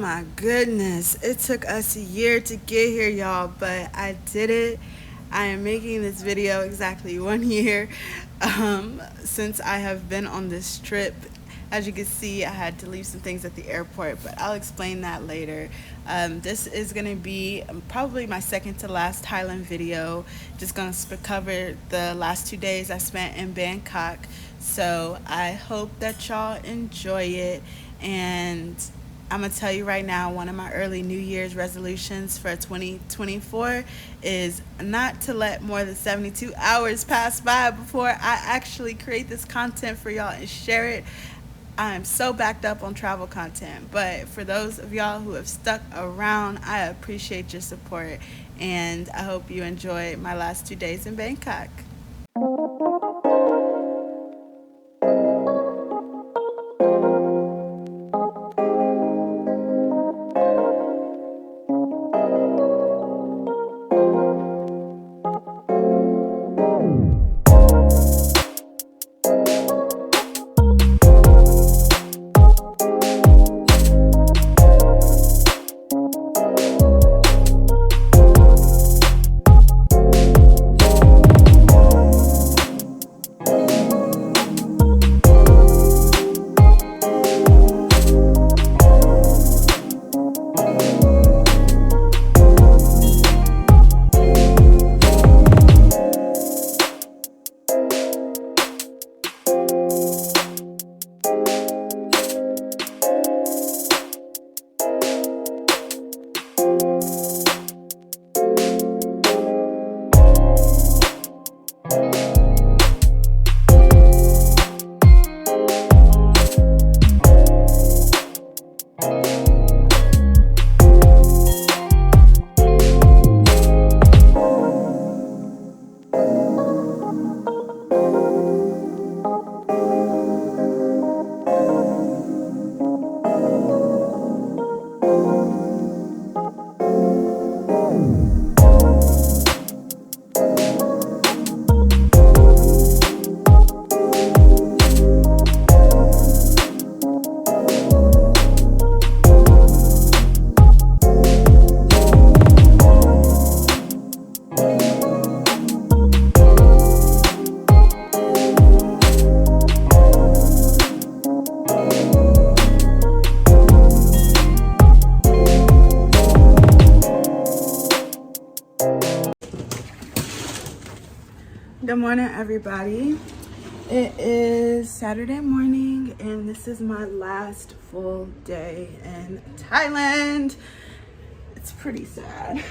my goodness, it took us a year to get here, y'all, but I did it. I am making this video exactly 1 year since I have been on this trip. As you can see, I had to leave some things at the airport, but I'll explain that later. This is going to be probably my second to last Thailand video. Just going to cover the last 2 days I spent in Bangkok. So I hope that y'all enjoy it. And I'm going to tell you right now, one of my early New Year's resolutions for 2024 is not to let more than 72 hours pass by before I actually create this content for y'all and share it. I'm so backed up on travel content, but for those of y'all who have stuck around, I appreciate your support, and I hope you enjoy my last 2 days in Bangkok. Good morning, everybody. It is Saturday morning, and this is my last full day in Thailand. It's pretty sad,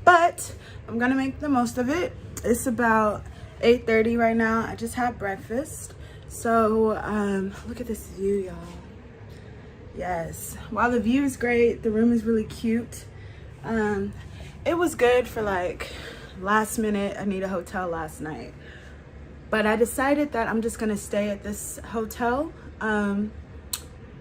but I'm gonna make the most of it. It's about 8:30 right now. I just had breakfast. So look at this view, y'all. Yes, while the view is great, the room is really cute. It was good for like last minute. I need a hotel last night, but I decided that I'm just gonna stay at this hotel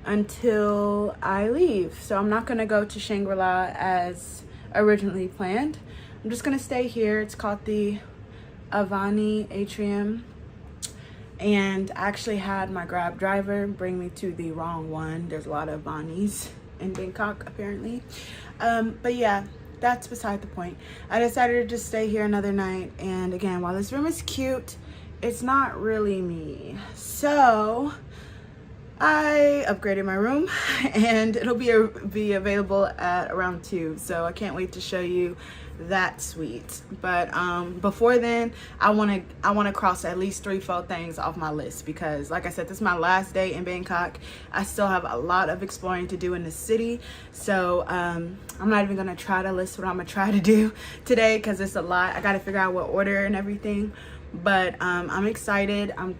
until I leave. So I'm not gonna go to Shangri-La as originally planned. I'm just gonna stay here. It's called the Avani Atrium, and I actually had my Grab driver bring me to the wrong one. There's a lot of Avanis in Bangkok apparently, but yeah, that's beside the point. I decided to just stay here another night, and again, while this room is cute, it's not really me. So I upgraded my room, and it'll be available at around 2. So I can't wait to show you that suite. But before then, I want to cross at least 3-4 things off my list, because like I said, this is my last day in Bangkok. I still have a lot of exploring to do in the city. So I'm not even gonna try to list what I'm gonna try to do today, because it's a lot. I got to figure out what order and everything. But I'm excited. I'm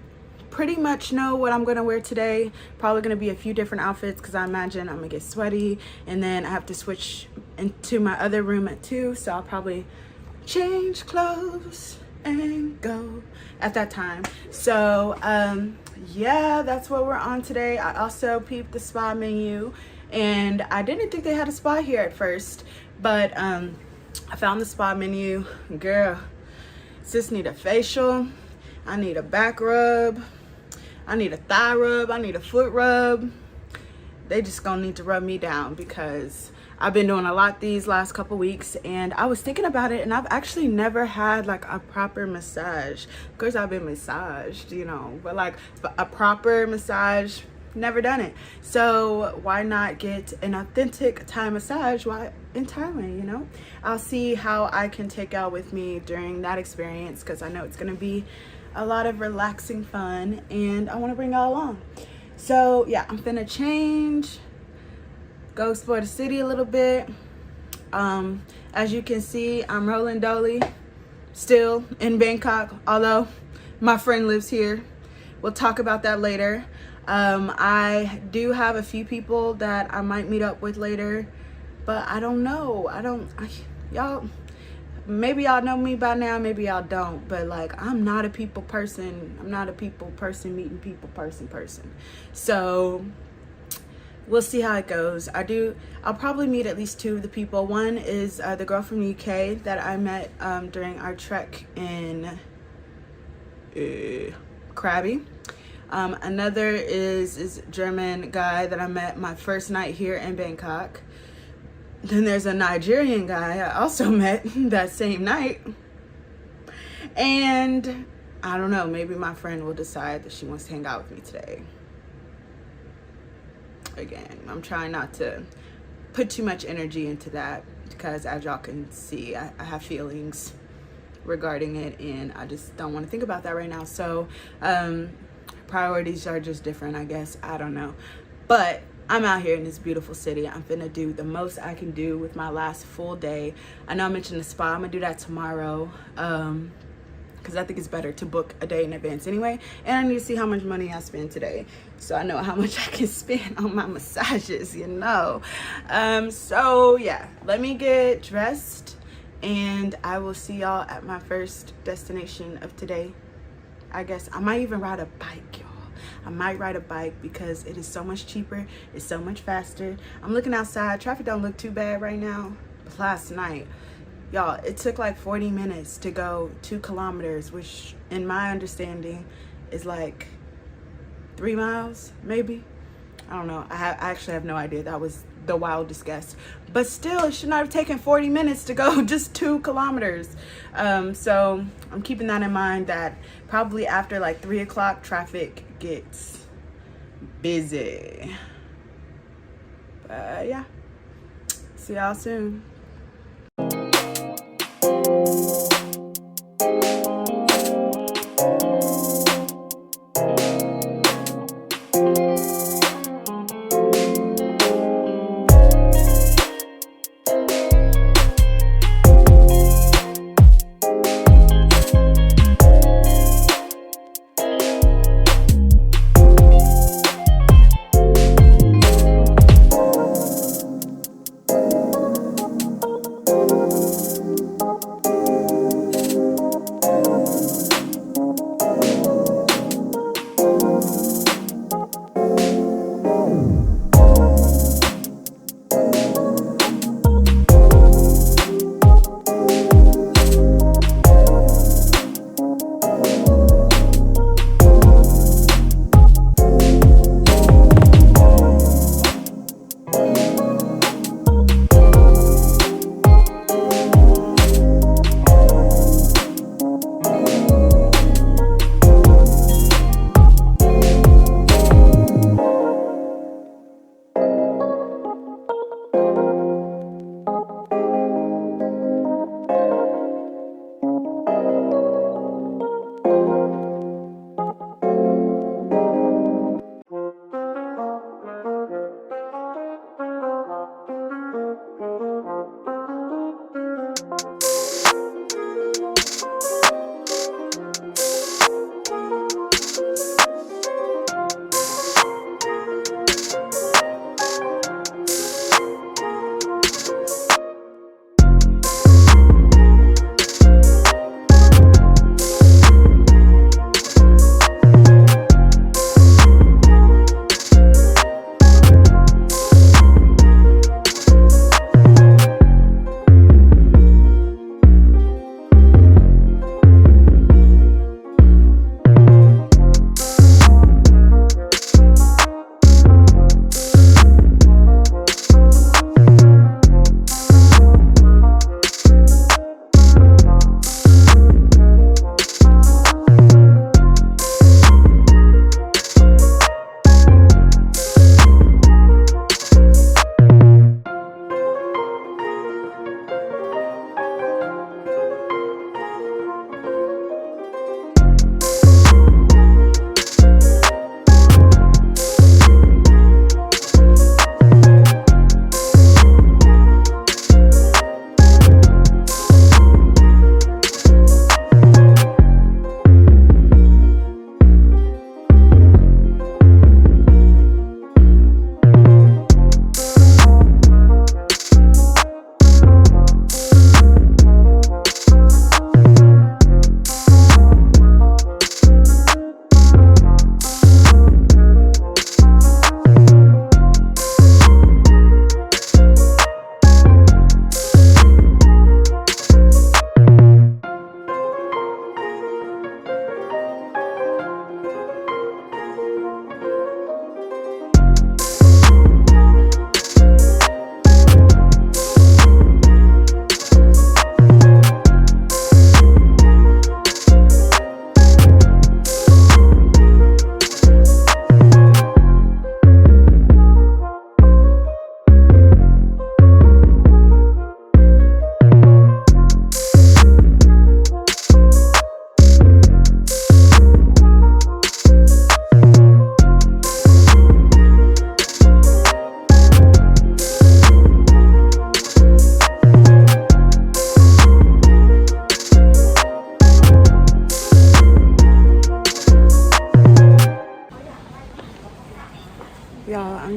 pretty much know what I'm gonna wear today. Probably gonna be a few different outfits, because I imagine I'm gonna get sweaty, and then I have to switch into my other room at 2, so I'll probably change clothes and go at that time. So yeah, that's what we're on today. I also peeped the spa menu, and I didn't think they had a spa here at first, but I found the spa menu. Girl, sis need a facial, I need a back rub, I need a thigh rub, I need a foot rub. they just gonna need to rub me down because I've been doing a lot these last couple weeks, and I was thinking about it, and I've actually never had like a proper massage. Of course I've been massaged, you know, but like a proper massage, never done it. So why not get an authentic Thai massage while in Thailand, you know? I'll see how I can take y'all with me during that experience, because I know it's gonna be a lot of relaxing fun, and I want to bring y'all along. So yeah, I'm finna change, go explore the city a little bit. As you can see, I'm rolling dolly still in Bangkok, although my friend lives here. We'll talk about that later. I do have a few people that I might meet up with later, but I don't know. Y'all, maybe y'all know me by now, maybe y'all don't, but like, I'm not a people person. I'm not a people person, meeting people person. So we'll see how it goes. I'll probably meet at least two of the people. One is the girl from the UK that I met during our trek in Krabi. Another is German guy that I met my first night here in Bangkok. Then there's a Nigerian guy I also met that same night. And I don't know, maybe my friend will decide that she wants to hang out with me today. Again, I'm trying not to put too much energy into that, because as y'all can see, I have feelings regarding it, and I just don't want to think about that right now. So priorities are just different, I guess. I don't know. But I'm out here in this beautiful city. I'm finna do the most I can do with my last full day. I know I mentioned the spa. I'm gonna do that tomorrow, because I think it's better to book a day in advance anyway. And I need to see how much money I spend today, so I know how much I can spend on my massages, you know. So yeah, let me get dressed, and I will see y'all at my first destination of today. I guess I might even ride a bike, y'all. I might ride a bike because it is so much cheaper. It's so much faster. I'm looking outside. Traffic don't look too bad right now. But last night, y'all, it took like 40 minutes to go 2 kilometers, which in my understanding is like 3 miles, maybe. I don't know. I actually have no idea. That was the wildest guess. But still, it should not have taken 40 minutes to go just 2 kilometers. So I'm keeping that in mind, that probably after like 3 o'clock, traffic gets busy. But yeah, see y'all soon.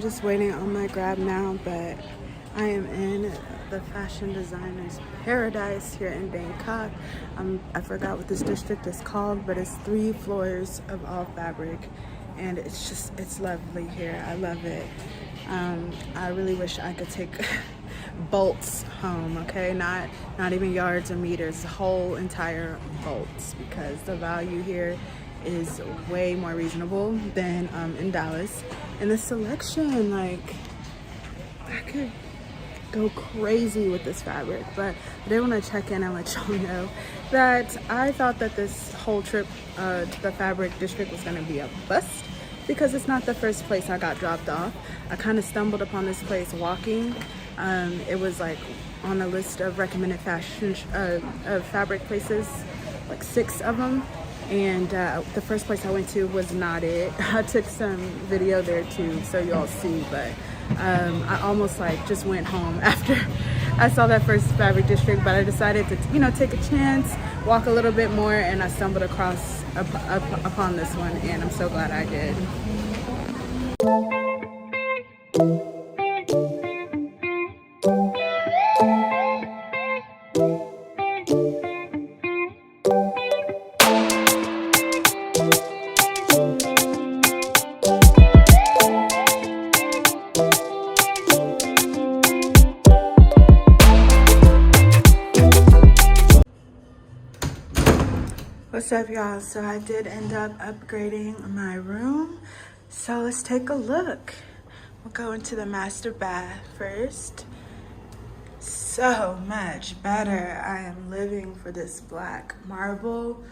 just waiting on my grab now, but I am in the fashion designer's paradise here in Bangkok. I forgot what this district is called, but it's 3 floors of all fabric, and it's lovely here. I love it. I really wish I could take bolts home, okay? Not even yards or meters, whole entire bolts, because the value here is way more reasonable than in Dallas. And the selection, like, I could go crazy with this fabric, but I did want to check in and let y'all know that I thought that this whole trip to the fabric district was going to be a bust, because it's not the first place I got dropped off. I kind of stumbled upon this place walking. It was like on a list of recommended fashion fabric places, like 6 of them, and the first place I went to was not it. I took some video there too, so y'all see, but I almost like just went home after I saw that first fabric district, but I decided to, you know, take a chance, walk a little bit more, and I stumbled across upon this one, and I'm so glad I did. What's up, y'all? So I did end up upgrading my room, so let's take a look. We'll go into the master bath first. So much better. I am living for this black marble.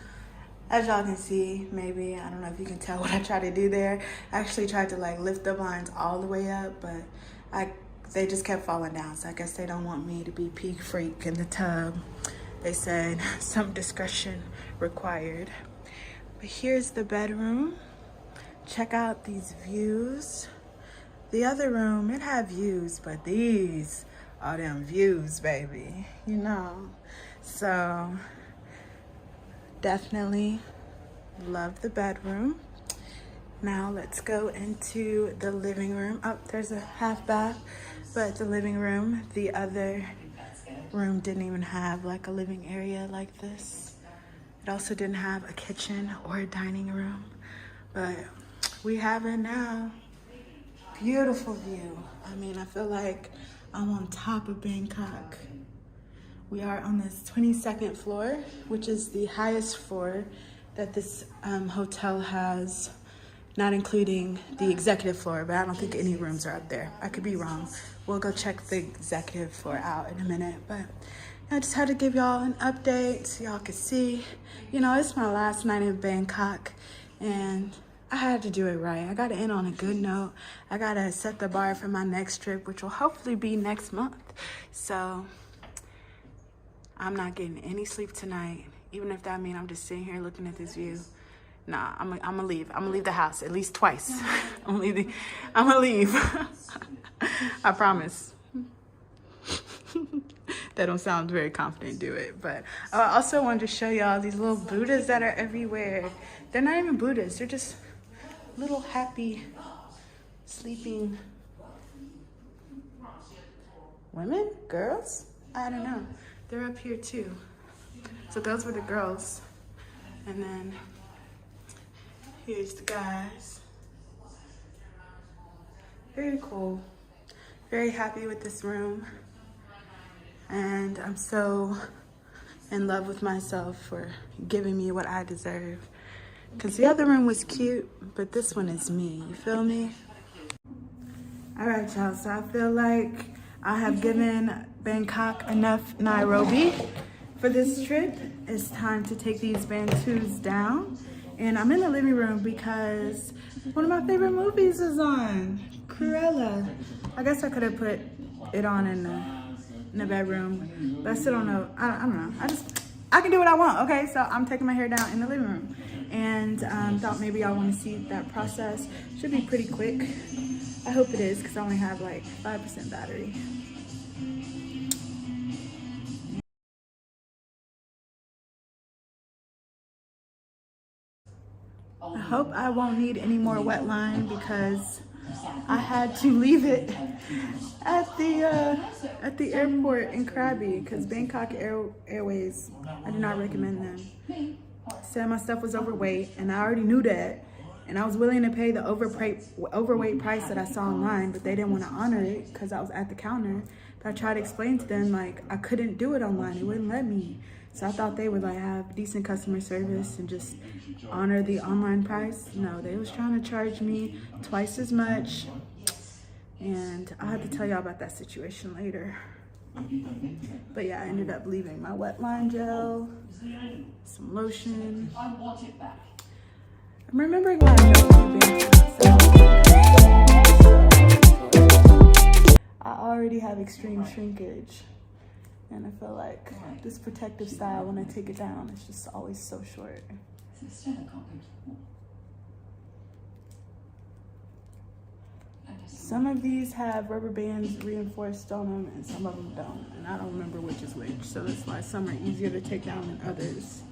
As y'all can see, maybe, I don't know if you can tell what I tried to do there. I actually tried to like lift the blinds all the way up, but they just kept falling down, so I guess they don't want me to be peak freak in the tub. They said some discretion required. But here's the bedroom. Check out these views. The other room, it had views, but these are them views, baby, you know. So definitely love the bedroom. Now let's go into the living room. Oh, there's a half bath, but the living room, the other room didn't even have like a living area like this. It also didn't have a kitchen or a dining room, but we have it now. Beautiful view. I mean, I feel like I'm on top of Bangkok. We are on this 22nd floor, which is the highest floor that this hotel has, not including the executive floor, but I don't think any rooms are up there. I could be wrong. We'll go check the executive floor out in a minute, but I just had to give y'all an update so y'all could see. You know, it's my last night in Bangkok, and I had to do it right. I gotta end on a good note. I gotta set the bar for my next trip, which will hopefully be next month. So I'm not getting any sleep tonight, even if that means I'm just sitting here looking at this view. Nah, I'm gonna leave. I'm gonna leave the house at least twice. I'm gonna leave. I promise. That don't sound very confident, do it. But I also wanted to show y'all these little Buddhas that are everywhere. They're not even Buddhas. They're just little happy, sleeping women, girls? I don't know. They're up here too. So those were the girls. And then here's the guys. Very cool. Very happy with this room. And I'm so in love with myself for giving me what I deserve. Because the other room was cute, but this one is me. You feel me? All right, y'all. So I feel like I have given Bangkok enough Nairobi for this trip. It's time to take these Bantus down. And I'm in the living room because one of my favorite movies is on, Cruella. I guess I could have put it on in the bedroom, but I still don't know. I don't know. I can do what I want, okay? So I'm taking my hair down in the living room. And thought maybe y'all want to see that process. Should be pretty quick. I hope it is, because I only have like 5% battery. I hope I won't need any more wet line, because I had to leave it at the airport in Krabi because Bangkok Airways, I do not recommend them. Said my stuff was overweight, and I already knew that. And I was willing to pay the overweight price that I saw online, but they didn't want to honor it because I was at the counter. But I tried to explain to them, like, I couldn't do it online. They wouldn't let me. So I thought they would, like, have decent customer service and just honor the online price. No, they was trying to charge me twice as much. And I'll have to tell y'all about that situation later. But yeah, I ended up leaving my wet line gel, some lotion. I'm remembering why I already have extreme shrinkage, and I feel like this protective style, when I take it down, it's just always so short. Some of these have rubber bands reinforced on them, and some of them don't, and I don't remember which is which, so that's why some are easier to take down than others.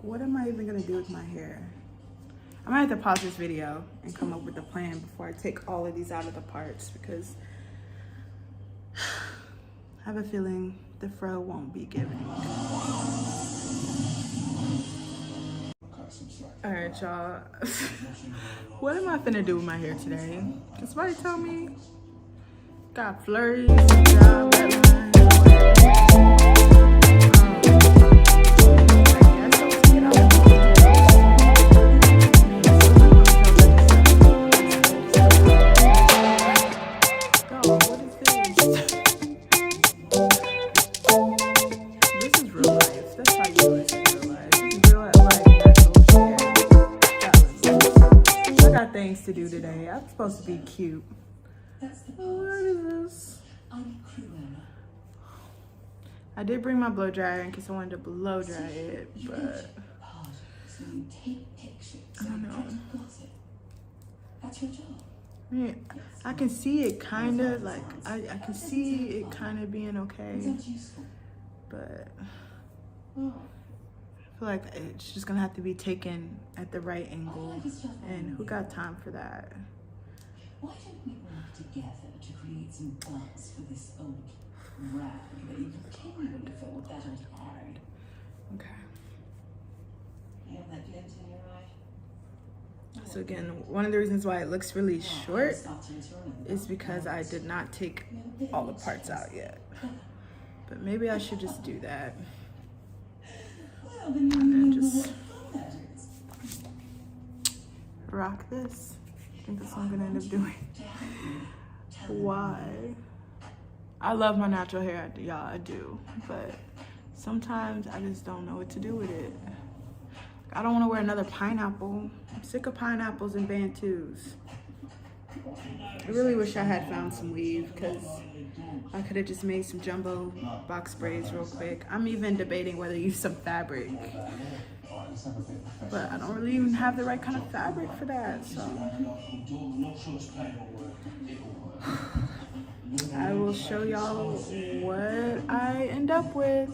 What am I even gonna do with my hair? I might have to pause this video and come up with a plan before I take all of these out of the parts, because I have a feeling the fro won't be giving. All right, y'all. What am I finna do with my hair today? Can somebody tell me? Got flurries, job, to do today. I'm supposed to be cute. What is this? I did bring my blow dryer in case I wanted to blow dry it, but I don't know. I mean, I can see it kind of like I can see it kind of being okay, but I feel like it's just gonna have to be taken at the right angle, and who got time for that? Why don't we work together to create some buzz for this old rag that you continue to fill with that old hard? Okay. You have that glint in your eye? So again, one of the reasons why it looks really short is because I did not take all the parts out yet. But maybe I should just do that. And then just rock this. I think that's what I'm gonna end up doing. Why? I love my natural hair, y'all, I do. But sometimes I just don't know what to do with it. I don't want to wear another pineapple. I'm sick of pineapples and Bantus. I really wish I had found some weave, because I could have just made some jumbo box braids real quick. I'm even debating whether to use some fabric, but I don't really even have the right kind of fabric for that, so I will show y'all what I end up with.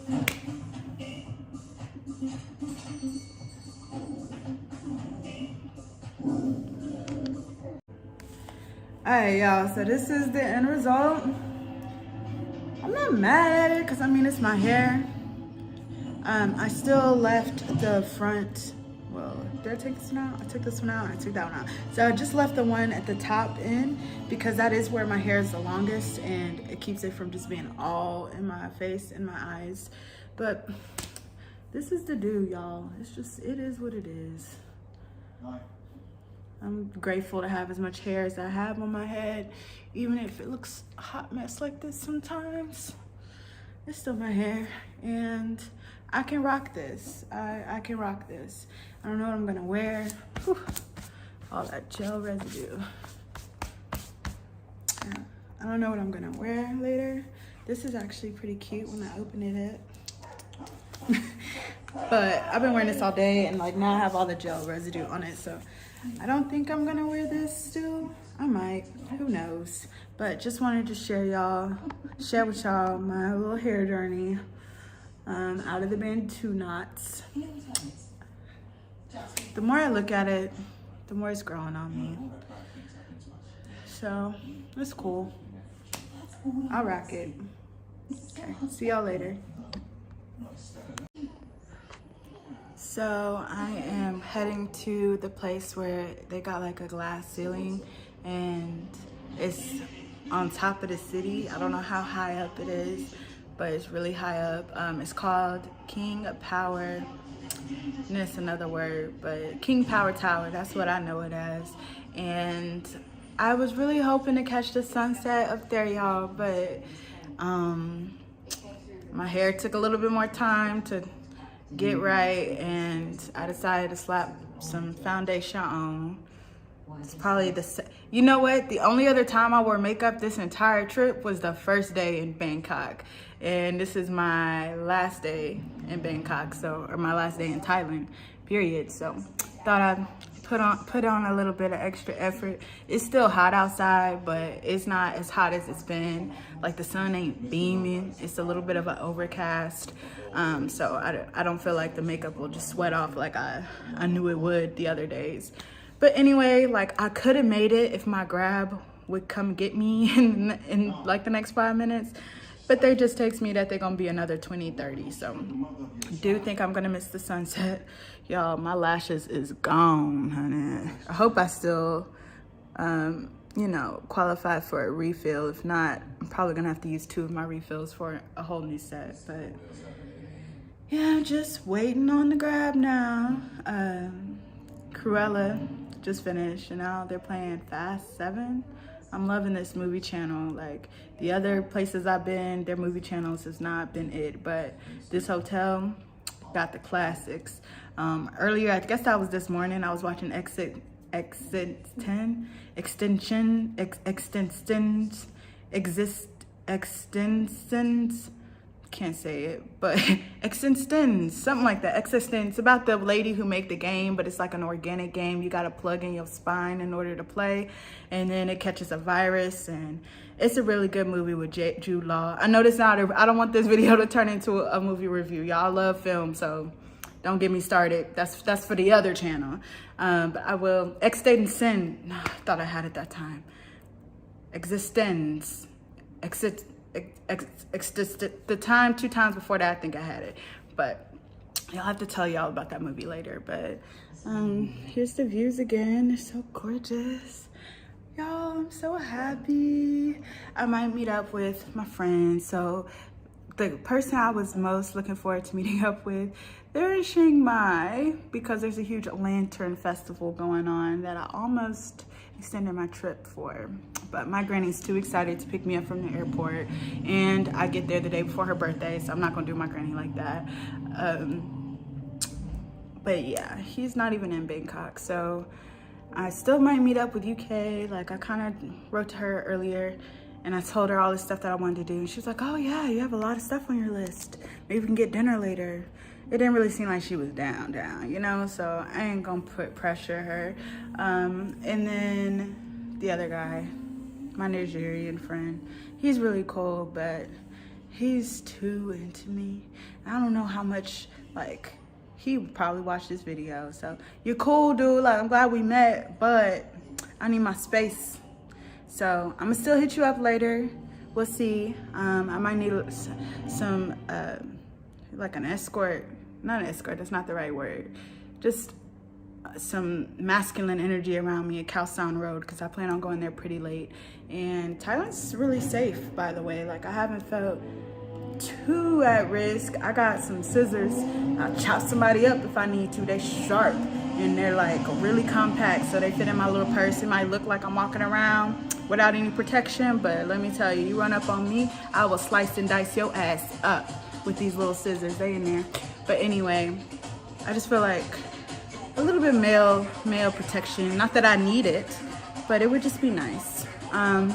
Alright, y'all, so this is the end result. I'm not mad at it because I mean it's my hair. I still left the front. Well, did I take this one out? I took this one out. I took that one out. So I just left the one at the top in because that is where my hair is the longest, and it keeps it from just being all in my face and my eyes. But this is the do, y'all. It's just, it is what it is. I'm grateful to have as much hair as I have on my head, even if it looks a hot mess like this sometimes. It's still my hair, and I can rock this. I can rock this. I don't know what I'm gonna wear. Whew. all that gel residue. Yeah, I don't know what I'm gonna wear later. This is actually pretty cute when I open it up. But I've been wearing this all day and like now I have all the gel residue on it, so I don't think I'm gonna wear this still. I might, who knows. But just wanted to share with y'all my little hair journey out of the Bantu knots. The more I look at it, the more it's growing on me. So it's cool. I'll rock it. Okay, see y'all later. So I am heading to the place where they got like a glass ceiling and it's on top of the city. I don't know how high up it is, but it's really high up. It's called King Power, and it's another word, but King Power Tower, that's what I know it as. And I was really hoping to catch the sunset up there, y'all, but my hair took a little bit more time to get right, and I decided to slap some foundation on. It's probably you know what? The only other time I wore makeup this entire trip was the first day in Bangkok. And this is my last day in Bangkok, or my last day in Thailand, period. So thought I'd put on a little bit of extra effort. It's still hot outside, but it's not as hot as it's been. Like the sun ain't beaming. It's a little bit of an overcast. So I don't feel like the makeup will just sweat off like I knew it would the other days. But anyway, like I could have made it if my Grab would come get me in like the next 5 minutes. But they just text me that they're gonna be another 20-30. So I do think I'm gonna miss the sunset. Y'all, my lashes is gone, honey. I hope I still, you know, qualify for a refill. If not, I'm probably gonna have to use 2 of my refills for a whole new set. But yeah, I'm just waiting on the Grab now. Cruella just finished, and now they're playing Fast 7. I'm loving this movie channel. Like the other places I've been, their movie channels has not been it, but this hotel got the classics. Earlier, I guess that was this morning, I was watching Extensions, can't say it, but Existence, something like that. Existence, about the lady who make the game, but it's like an organic game. You gotta plug in your spine in order to play, and then it catches a virus, and it's a really good movie with Jude Law. I know this not, I don't want this video to turn into a movie review. Y'all love film, so don't get me started. That's for the other channel. But I will. Existence, no, I thought I had it that time. Existence, the time 2 times before that I think I had it, but I'll have to tell y'all about that movie later. But here's the views again. They're so gorgeous, y'all. I'm so happy. I might meet up with my friends. So the person I was most looking forward to meeting up with, they're in Chiang Mai because there's a huge lantern festival going on that I almost extended my trip for. But my granny's too excited to pick me up from the airport, and I get there the day before her birthday, so I'm not gonna do my granny like that. But yeah, he's not even in Bangkok, so I still might meet up with UK. Like I kind of wrote to her earlier and I told her all the stuff that I wanted to do, and she's like, oh yeah, you have a lot of stuff on your list. Maybe we can get dinner later. It didn't really seem like she was down, you know, so I ain't gonna pressure her. And then the other guy, my Nigerian friend, he's really cool, but he's too into me. I don't know how much, like, he would probably watch this video. So you're cool, dude, like I'm glad we met, but I need my space. So I'm gonna still hit you up later. We'll see. I might need some, like an escort. Not an escort, that's not the right word. Just some masculine energy around me at Khao San Road, because I plan on going there pretty late. And Thailand's really safe, by the way. Like I haven't felt too at risk. I got some scissors. I'll chop somebody up if I need to. They're sharp and they're like really compact, so they fit in my little purse. It might look like I'm walking around without any protection, but let me tell you, you run up on me, I will slice and dice your ass up with these little scissors. They in there. But anyway, I just feel like a little bit male protection. Not that I need it, but it would just be nice. I'm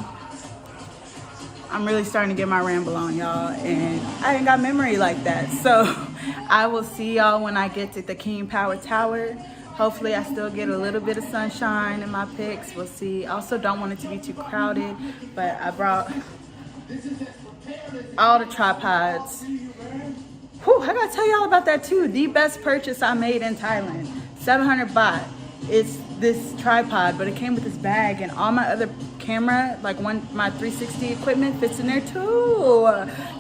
really starting to get my ramble on, y'all, and I ain't got memory like that. So I will see y'all when I get to the King Power Tower. Hopefully I still get a little bit of sunshine in my pics. We'll see. I also don't want it to be too crowded, but I brought all the tripods. Whew, I gotta tell y'all about that too. The best purchase I made in Thailand, 700 baht. It's this tripod, but it came with this bag, and all my other camera, like my 360 equipment fits in there too.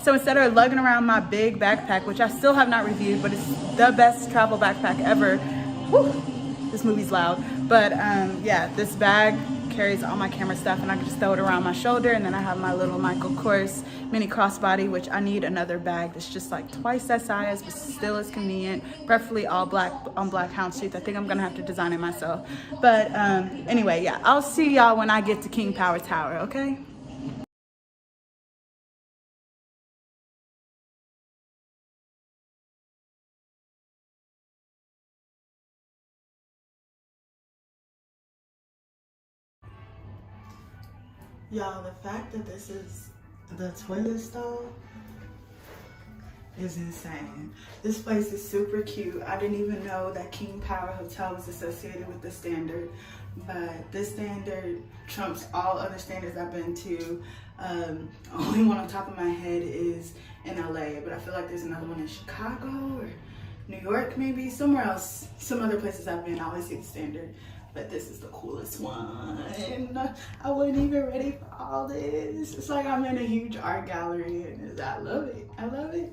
So instead of lugging around my big backpack, which I still have not reviewed, but it's the best travel backpack ever. Whew, this movie's loud. But yeah, this bag carries all my camera stuff, and I can just throw it around my shoulder. And then I have my little Michael Kors mini crossbody, which I need another bag that's just like twice that size, but still is convenient, preferably all black on black houndstooth. I think I'm gonna have to design it myself. But anyway, yeah, I'll see y'all when I get to King Power Tower, okay? Y'all, the fact that this is the toilet stall is insane. This place is super cute. I didn't even know that King Power Hotel was associated with the Standard, but this Standard trumps all other standards I've been to. Only one on top of my head is in LA, but I feel like there's another one in Chicago or New York, maybe somewhere else. Some other places I've been, I always see the Standard. But this is the coolest one. I wasn't even ready for all this. It's like I'm in a huge art gallery, and I love it. I love it.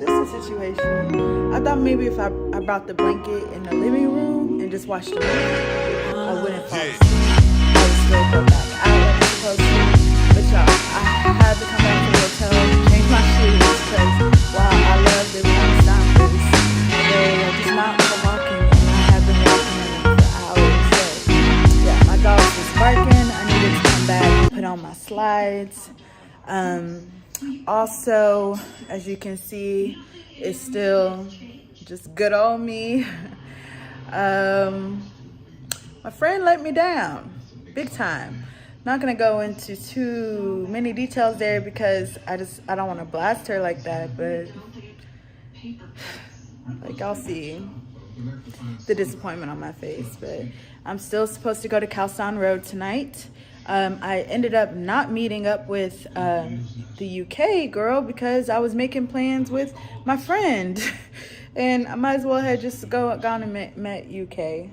This is a situation. I thought maybe if I brought the blanket in the living room and just watched the movie, I wouldn't fall asleep. I would still go back out like I'm supposed to. But y'all, I had to come back to the hotel, change my shoes, because wow, I love the Stompers. They are just not for walking, and I have been walking in them for hours. So yeah, my dog was barking. I needed to come back and put on my slides. Also, as you can see, it's still just good old me. My friend let me down big time. Not gonna go into too many details there because I don't want to blast her like that, but like I'll see the disappointment on my face. But I'm still supposed to go to Khao San Road tonight. I ended up not meeting up with the UK girl because I was making plans with my friend. And I might as well have just gone and met UK.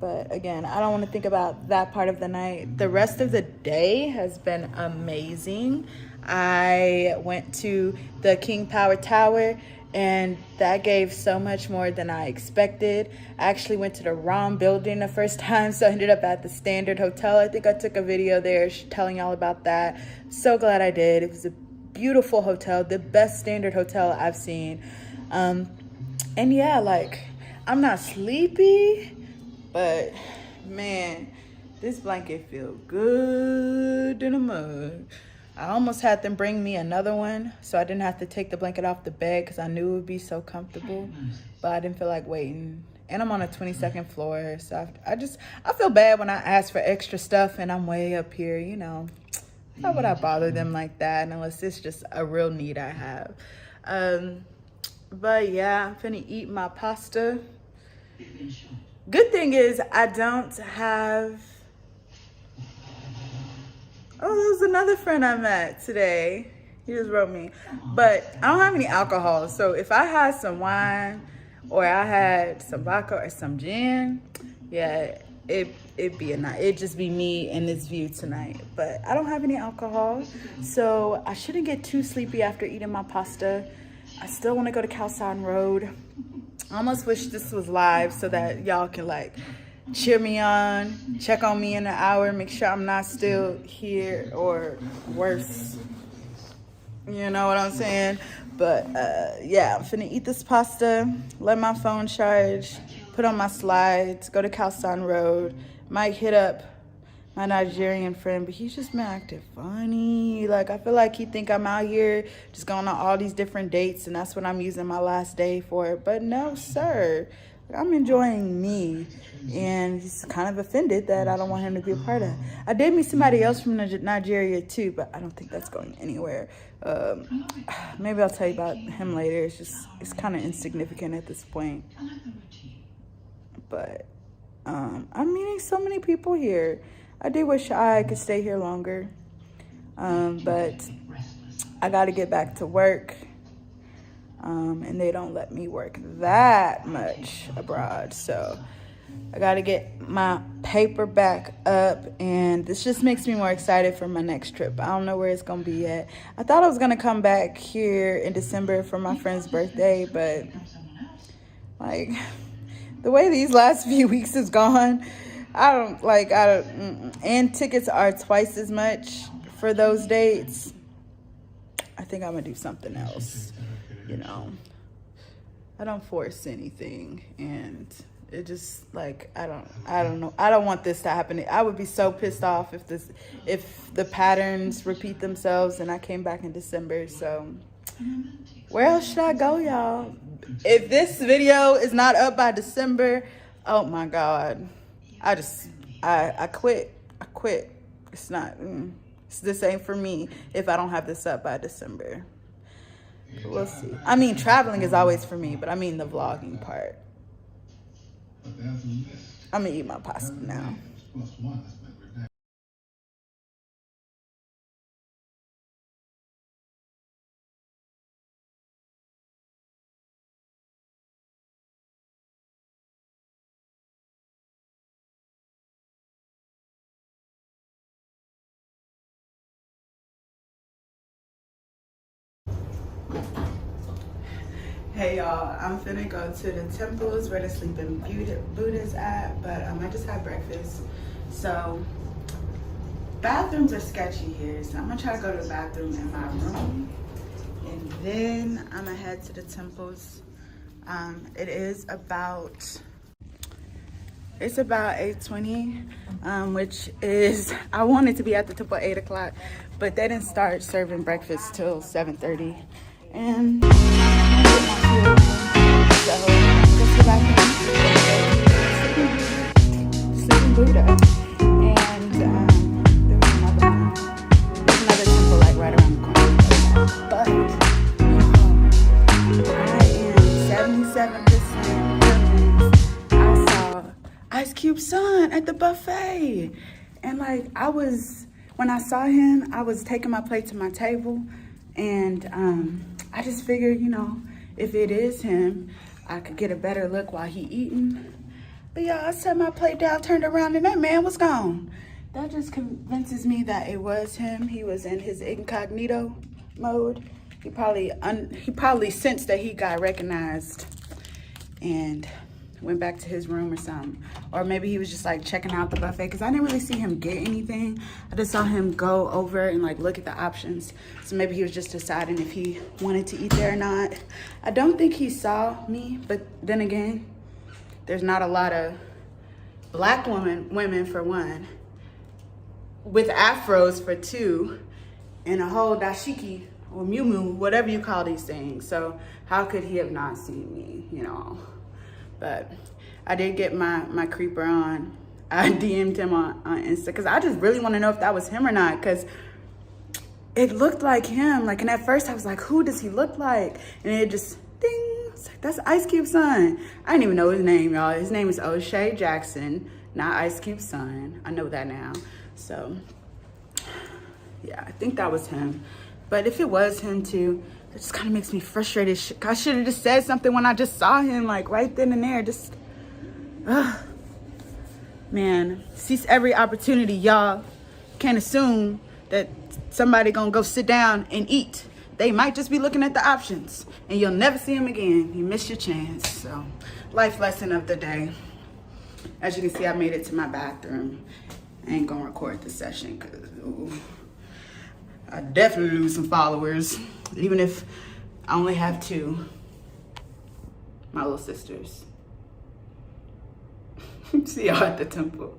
But again, I don't want to think about that part of the night. The rest of the day has been amazing. I went to the King Power Tower, and that gave so much more than I expected. I actually went to the wrong building the first time, so I ended up at the Standard Hotel. I think I took a video there telling y'all about that. So glad I did. It was a beautiful hotel, the best Standard Hotel I've seen. And yeah, like, I'm not sleepy, but man, this blanket feels good in the mug. I almost had them bring me another one so I didn't have to take the blanket off the bed because I knew it would be so comfortable, but I didn't feel like waiting. And I'm on a 22nd floor, so I feel bad when I ask for extra stuff and I'm way up here, you know. Why would I bother them like that unless it's just a real need I have? But yeah, I'm finna eat my pasta. Good thing is I don't have... Oh, there was another friend I met today. He just wrote me. But I don't have any alcohol. So if I had some wine or I had some vodka or some gin, yeah, it'd just be me and this view tonight. But I don't have any alcohol. So I shouldn't get too sleepy after eating my pasta. I still want to go to Khao San Road. I almost wish this was live so that y'all can like cheer me on, check on me in an hour, make sure I'm not still here or worse. You know what I'm saying? But yeah, I'm finna eat this pasta, let my phone charge, put on my slides, go to Khao San Road, might hit up my Nigerian friend, but he's just been acting funny. Like, I feel like he think I'm out here just going on all these different dates and that's what I'm using my last day for. But no, sir. I'm enjoying me. And he's kind of offended that I don't want him to be a part of it. I did meet somebody else from Nigeria too, but I don't think that's going anywhere. Maybe I'll tell you about him later. It's kind of insignificant at this point. But I'm meeting so many people here. I do wish I could stay here longer, but I got to get back to work, and they don't let me work that much abroad, so I got to get my paper back up, and this just makes me more excited for my next trip. I don't know where it's going to be yet. I thought I was going to come back here in December for my friend's birthday, but like the way these last few weeks has gone, and tickets are twice as much for those dates. I think I'm gonna do something else, you know. I don't force anything, and it just like I don't know. I don't want this to happen. I would be so pissed off if the patterns repeat themselves and I came back in December. So where else should I go, y'all? If this video is not up by December, oh my God. I quit. I quit. It's not, this ain't for me if I don't have this up by December. But we'll see. I mean, traveling is always for me, but I mean the vlogging part. I'm gonna eat my pasta now. Hey y'all, I'm finna go to the temples where the sleeping Buddha's at, but I just had breakfast. So bathrooms are sketchy here, so I'm gonna try to go to the bathroom in my room, and then I'm gonna head to the temples. It is about 8:20, which is, I wanted to be at the temple at 8 o'clock, but they didn't start serving breakfast till 7:30. And I'm gonna get my food. So let's go back in. Sleeping Buddha. And there was another one. There's another temple like right around the corner. But I am 77% convinced I saw Ice Cube's son at the buffet. And like when I saw him, I was taking my plate to my table, and I just figured, if it is him, I could get a better look while he eating. But yeah, I set my plate down, turned around, and that man was gone. That just convinces me that it was him. He was in his incognito mode. He probably sensed that he got recognized and went back to his room or something. Or maybe he was just like checking out the buffet, because I didn't really see him get anything. I just saw him go over and like look at the options. So maybe he was just deciding if he wanted to eat there or not. I don't think he saw me, but then again, there's not a lot of black women for one, with afros for two, and a whole dashiki or muumuu, whatever you call these things. So how could he have not seen me, But I did get my creeper on. I DM'd him on Insta, because I just really want to know if that was him or not, because it looked like him. Like, and at first I was like, who does he look like? And it just, ding, it's like, that's Ice Cube's son. I didn't even know his name, y'all. His name is O'Shea Jackson, not Ice Cube's son. I know that now. So, yeah, I think that was him. But if it was him too, it just kind of makes me frustrated. I should have just said something when I just saw him, like right then and there. Just, man, seize every opportunity, y'all. Can't assume that somebody gonna go sit down and eat. They might just be looking at the options, and you'll never see him again. You missed your chance. So, life lesson of the day. As you can see, I made it to my bathroom. I ain't gonna record the session, because I definitely lose some followers, even if I only have 2, my little sisters. See y'all at the temple.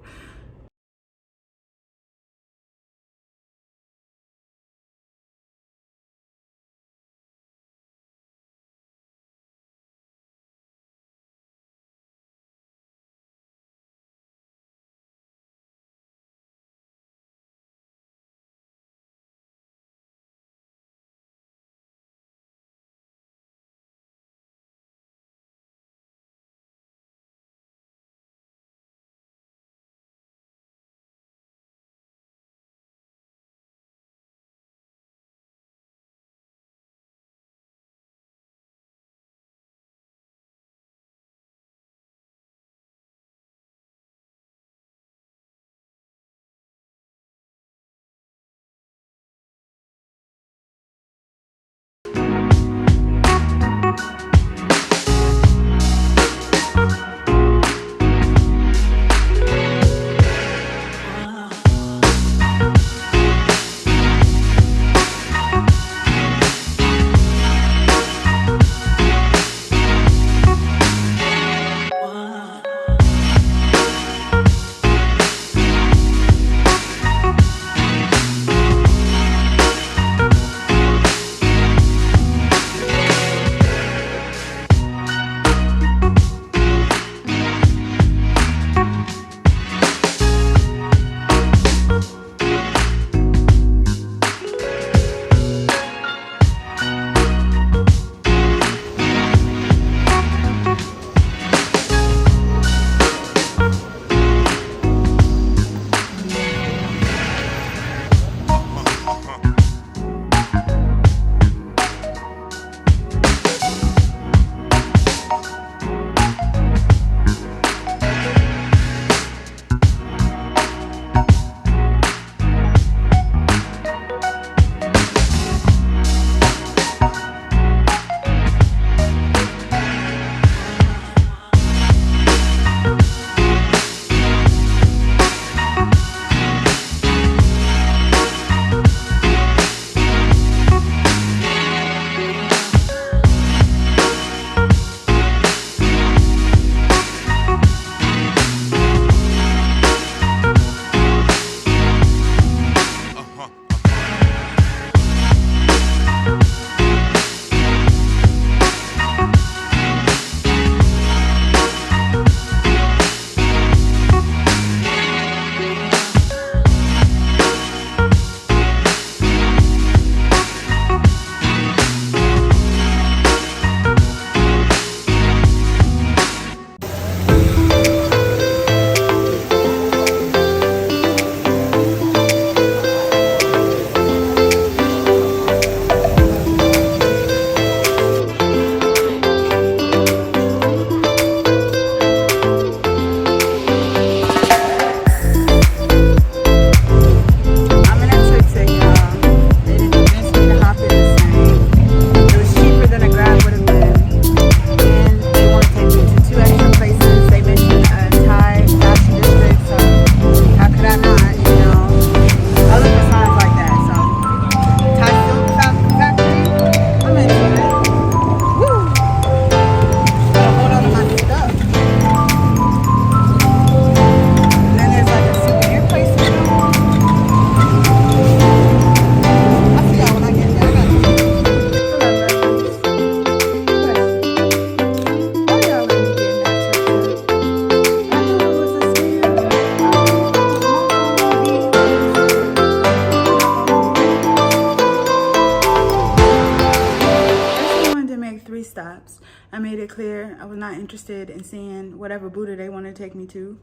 3 stops. I made it clear I was not interested in seeing whatever Buddha they wanted to take me to.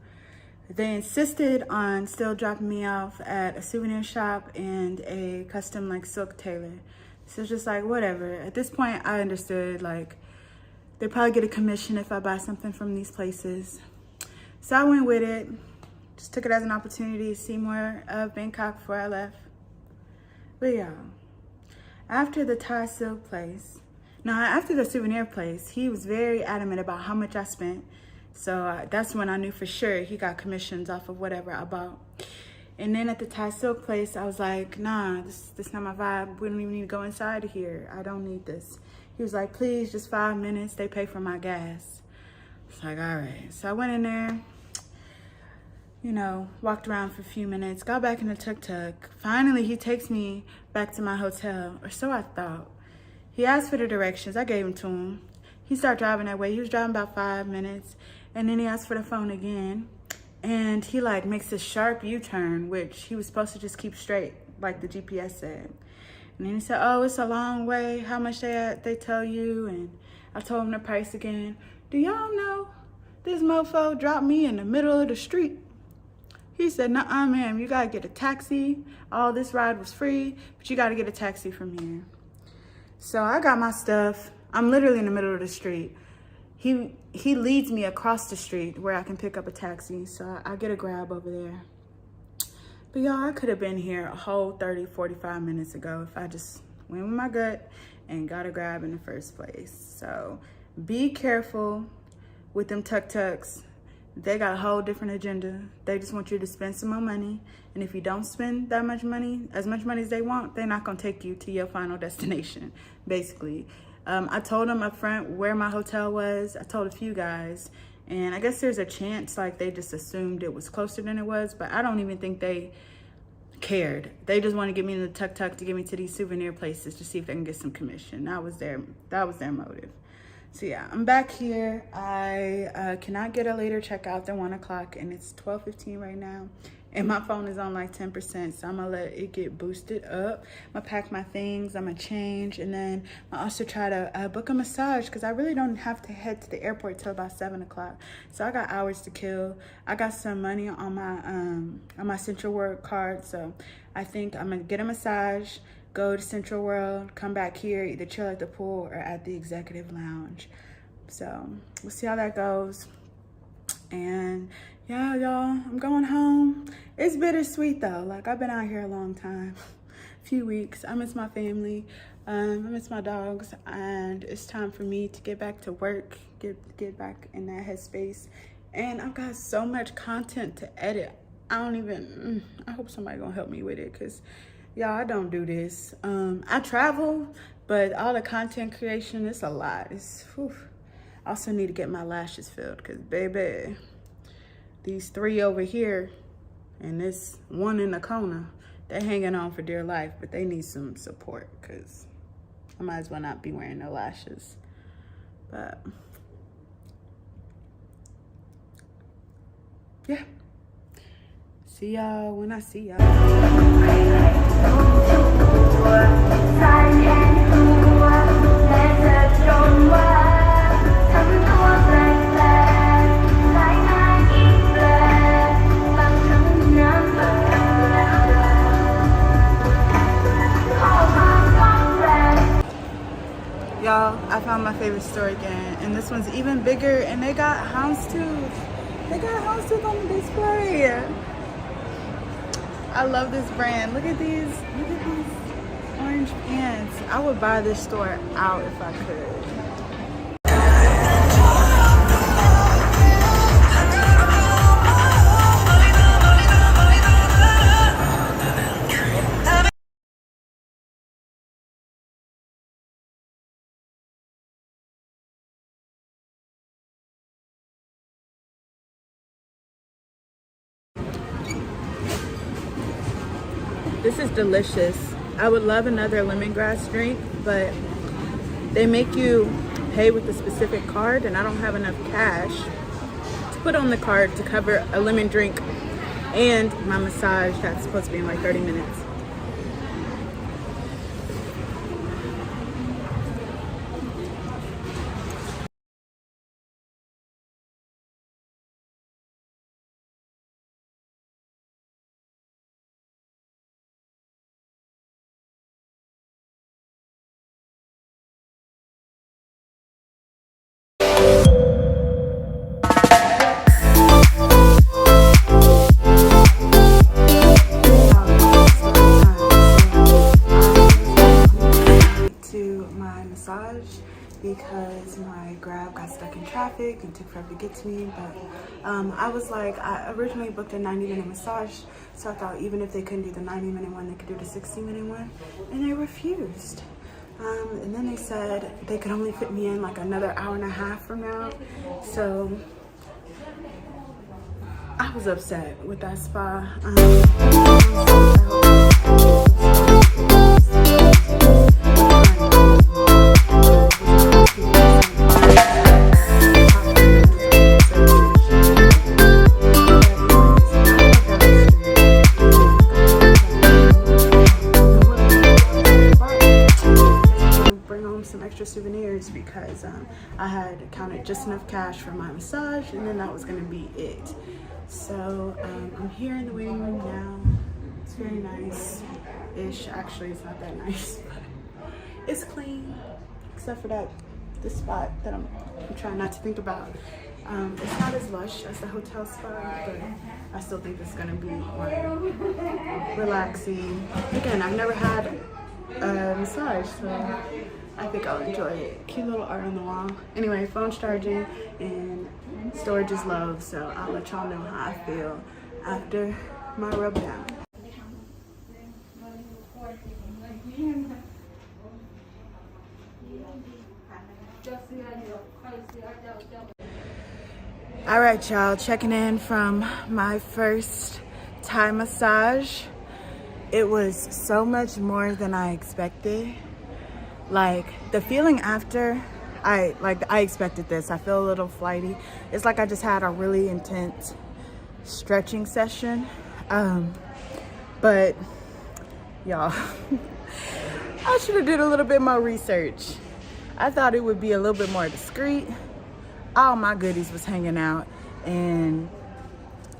They insisted on still dropping me off at a souvenir shop and a custom like silk tailor. So it's just like, whatever. At this point, I understood, like, they probably get a commission if I buy something from these places. So I went with it. Just took it as an opportunity to see more of Bangkok before I left. But yeah, after the Thai silk place, after the souvenir place, he was very adamant about how much I spent. So that's when I knew for sure he got commissions off of whatever I bought. And then at the Thai silk place, I was like, nah, this not my vibe. We don't even need to go inside of here. I don't need this. He was like, please, just 5 minutes. They pay for my gas. It's like, all right. So I went in there, you know, walked around for a few minutes, got back in the tuk-tuk. Finally, he takes me back to my hotel, or so I thought. He asked for the directions. I gave them to him. He started driving that way. He was driving about 5 minutes. And then he asked for the phone again. And he like makes this sharp U-turn, which he was supposed to just keep straight, like the GPS said. And then he said, oh, it's a long way. How much they tell you? And I told him the price again. Do y'all know this mofo dropped me in the middle of the street? He said, nuh-uh, ma'am, you gotta get a taxi. All this ride was free, but you gotta get a taxi from here. So I got my stuff. I'm literally in the middle of the street. He leads me across the street where I can pick up a taxi. So I get a grab over there. But y'all, I could have been here a whole 30, 45 minutes ago if I just went with my gut and got a grab in the first place. So be careful with them tuk-tuks. They got a whole different agenda. They just want you to spend some more money. And if you don't spend that much money, as much money as they want, they're not gonna take you to your final destination, basically. I told them up front where my hotel was. I told a few guys. And I guess there's a chance like they just assumed it was closer than it was, but I don't even think they cared. They just want to get me in the tuk-tuk to get me to these souvenir places to see if they can get some commission. That was their motive. So yeah, I'm back here. I cannot get a later checkout than 1 o'clock, and it's 12:15 right now. And my phone is on like 10%, so I'm gonna let it get boosted up. I'm gonna pack my things, I'm gonna change, and then I also try to book a massage because I really don't have to head to the airport till about 7 o'clock. So I got hours to kill. I got some money on my CentralWorld card, so I think I'm gonna get a massage, go to CentralWorld, come back here, either chill at the pool or at the executive lounge. So we'll see how that goes. And yeah, y'all, I'm going home. It's bittersweet though. Like, I've been out here a long time, a few weeks. I miss my family. I miss my dogs, and it's time for me to get back to work, get back in that headspace. And I've got so much content to edit. I hope somebody gonna help me with it, because y'all, I don't do this. I travel, but all the content creation, it's a lot. I also need to get my lashes filled, because baby, these 3 over here and this 1 in the corner, they're hanging on for dear life, but they need some support, because I might as well not be wearing no lashes. But yeah, see y'all when I see y'all. Y'all, I found my favorite store again, and this one's even bigger, and they got houndstooth. They got houndstooth on the display. I love this brand. Look at these orange pants. I would buy this store out if I could. This is delicious. I would love another lemongrass drink, but they make you pay with a specific card, and I don't have enough cash to put on the card to cover a lemon drink and my massage that's supposed to be in like 30 minutes. because my Grab got stuck in traffic and took forever to get to me. But I was like, I originally booked a 90-minute massage, so I thought even if they couldn't do the 90-minute one, they could do the 60-minute one, and they refused. And then they said they could only fit me in like another hour and a half from now. So I was upset with that spa. Souvenirs because I had counted just enough cash for my massage, and then that was gonna be it. So I'm here in the waiting room now. It's very nice-ish. Actually, it's not that nice, but it's clean, except for this spot that I'm trying not to think about. It's not as lush as the hotel spot, but I still think it's gonna be like relaxing. Again, I've never had a massage, so I think I'll enjoy it. Cute little art on the wall. Anyway, phone's charging and storage is low, so I'll let y'all know how I feel after my rub down. All right, y'all, checking in from my first Thai massage. It was so much more than I expected. Like the feeling after, I expected this. I feel a little flighty. It's like I just had a really intense stretching session. But y'all, I should have did a little bit more research. I thought it would be a little bit more discreet. All my goodies was hanging out, and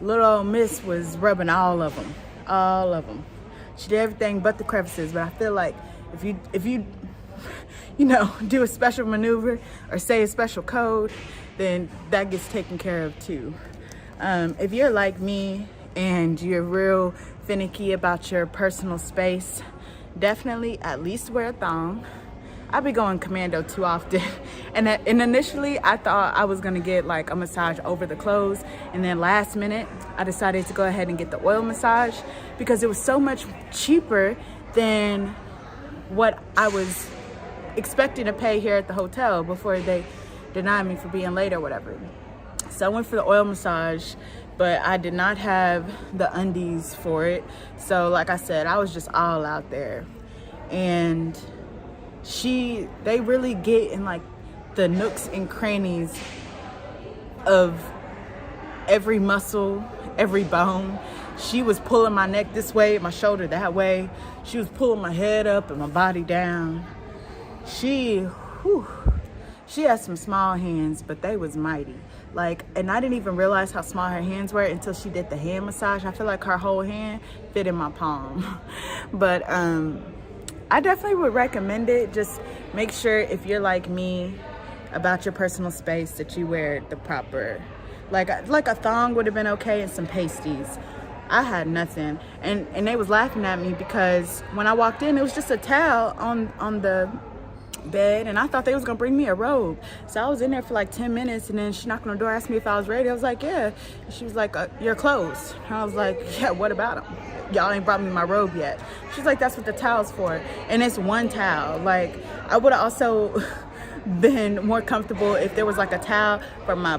little old Miss was rubbing all of them. She did everything but the crevices. But I feel like if you do a special maneuver or say a special code, then that gets taken care of too. If you're like me and you're real finicky about your personal space, definitely at least wear a thong. I be going commando too often. And initially I thought I was gonna get like a massage over the clothes, and then last minute I decided to go ahead and get the oil massage because it was so much cheaper than what I was expecting to pay here at the hotel before they denied me for being late or whatever. So I went for the oil massage, but I did not have the undies for it. So like I said, I was just all out there. And they really get in like the nooks and crannies of every muscle, every bone. She was pulling my neck this way, my shoulder that way. She was pulling my head up and my body down. She had some small hands, but they was mighty. Like, and I didn't even realize how small her hands were until she did the hand massage. I feel like her whole hand fit in my palm. But I definitely would recommend it. Just make sure, if you're like me about your personal space, that you wear the proper, like a thong would have been okay, and some pasties. I had nothing, and they was laughing at me because when I walked in, it was just a towel on the bed, and I thought they was gonna bring me a robe. So I was in there for like 10 minutes, and then she knocked on the door, asked me if I was ready. I was like, yeah. And she was like, your clothes. And I was like, yeah, what about them? Y'all ain't brought me my robe yet. She's like, that's what the towel's for. And it's one towel. Like, I would have also been more comfortable if there was like a towel for my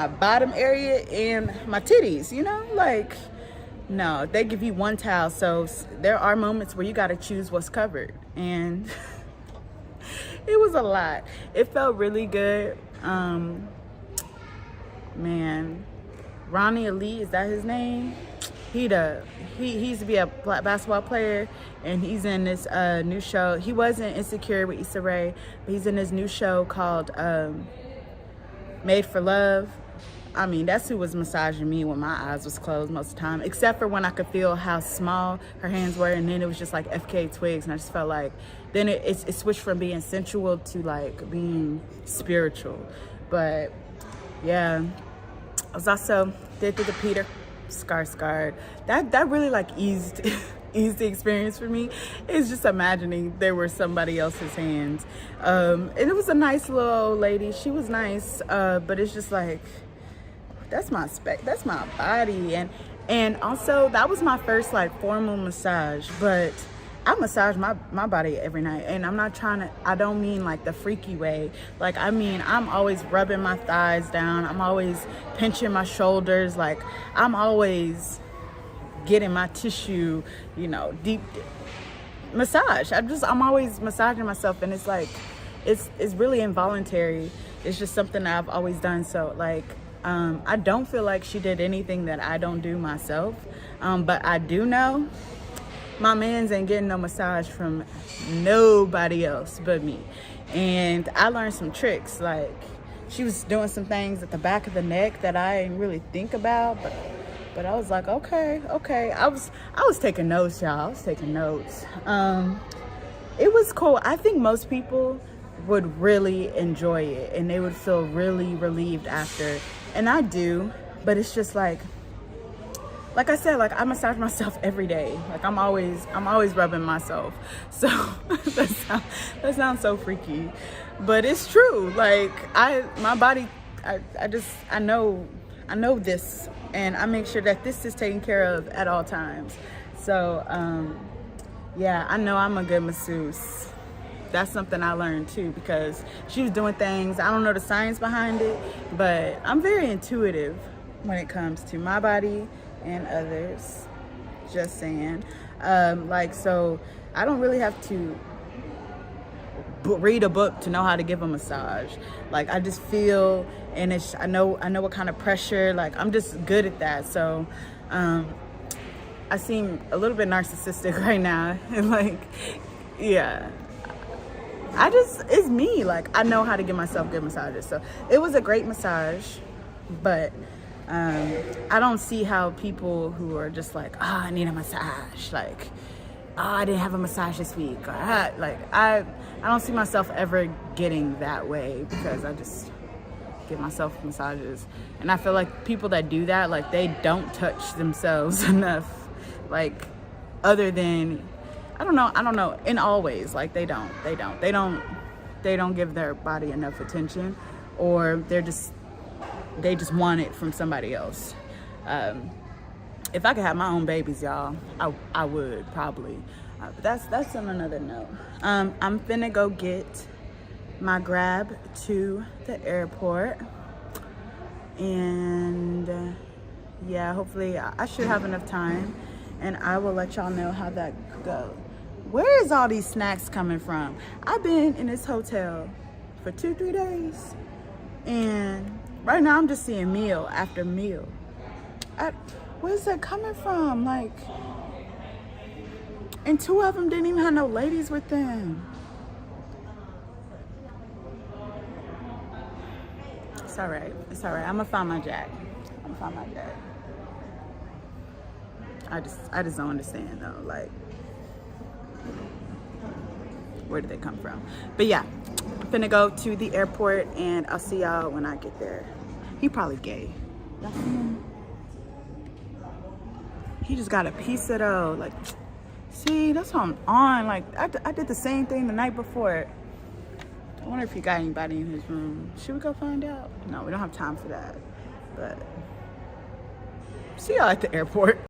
bottom area and my titties, like, no, they give you one towel. So there are moments where you got to choose what's covered, and it was a lot. It felt really good. Man, Ronnie Ali, is that his name? He used to be a basketball player, and he's in this new show. He wasn't Insecure with Issa Rae, but he's in this new show called Made for Love. I mean, that's who was massaging me when my eyes was closed most of the time, except for when I could feel how small her hands were, and then it was just like FK Twigs, and I just felt like, then it switched from being sensual to like being spiritual. But yeah, I was also did the Peter scarred. That really like eased easy experience for me is just imagining there were somebody else's hands. And it was a nice little old lady. She was nice, but it's just like, that's my body. And also that was my first like formal massage, but I massage my body every night, and I'm not trying to, I don't mean like the freaky way. Like, I mean, I'm always rubbing my thighs down. I'm always pinching my shoulders. Like, I'm always getting my tissue, you know, deep massage. I'm always massaging myself, and it's like, it's really involuntary. It's just something that I've always done. So like, I don't feel like she did anything that I don't do myself. But I do know my man's ain't getting no massage from nobody else but me. And I learned some tricks. Like, she was doing some things at the back of the neck that I didn't really think about, but I was like, okay. I was taking notes, y'all. I was taking notes. It was cool. I think most people would really enjoy it, and they would feel really relieved after. And I do, but it's just like I said, like, I massage myself every day. Like, I'm always rubbing myself. So that sounds so freaky, but it's true. Like, my body, I know this, and I make sure that this is taken care of at all times. So yeah, I know I'm a good masseuse. That's something I learned too, because she was doing things, I don't know the science behind it, but I'm very intuitive when it comes to my body and others. Just saying. Like, so I don't really have to read a book to know how to give a massage. Like, I just feel, and I know what kind of pressure. Like, I'm just good at that. So I seem a little bit narcissistic right now, and like, yeah, it's me. Like, I know how to give myself good massages. So it was a great massage, but I don't see how people who are just like, I need a massage, like, I didn't have a massage this week, or I don't see myself ever getting that way, because I just give myself massages. And I feel like people that do that, like, they don't touch themselves enough, like, other than, I don't know, in all ways. Like, they don't give their body enough attention, or they just want it from somebody else. If I could have my own babies, y'all, I would probably. But that's on another note. I'm finna go get my grab to the airport, and yeah, hopefully I should have enough time, and I will let y'all know how that goes. Where is all these snacks coming from? I've been in this hotel for 2-3 days, and right now I'm just seeing meal after meal. Where's that coming from? Like, and 2 of them didn't even have no ladies with them. It's all right. I'm gonna find my jack. I just don't understand though. Like, where did they come from? But yeah, I'm finna go to the airport, and I'll see y'all when I get there. He probably gay. Y'all see him? He just got a pizza though. Like, see, that's what I'm on. Like, I did the same thing the night before. I wonder if he got anybody in his room. Should we go find out? No, we don't have time for that. But see y'all at the airport.